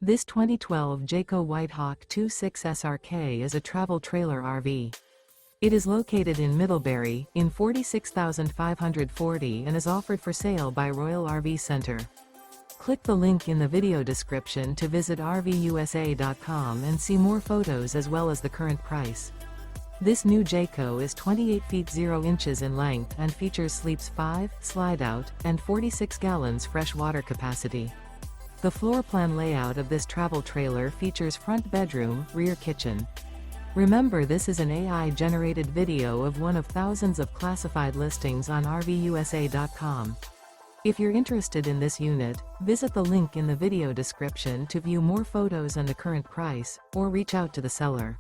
This 2012 Jayco White Hawk 26 SRK is a travel trailer RV. It is located in Middlebury, in 46,540 and is offered for sale by Royal RV Center. Click the link in the video description to visit RVUSA.com and see more photos as well as the current price. This new Jayco is 28 feet 0 inches in length and features sleeps 5, slide-out, and 46 gallons fresh water capacity. The floor plan layout of this travel trailer features front bedroom, rear kitchen. Remember, this is an AI-generated video of one of thousands of classified listings on RVUSA.com. If you're interested in this unit, visit the link in the video description to view more photos and the current price, or reach out to the seller.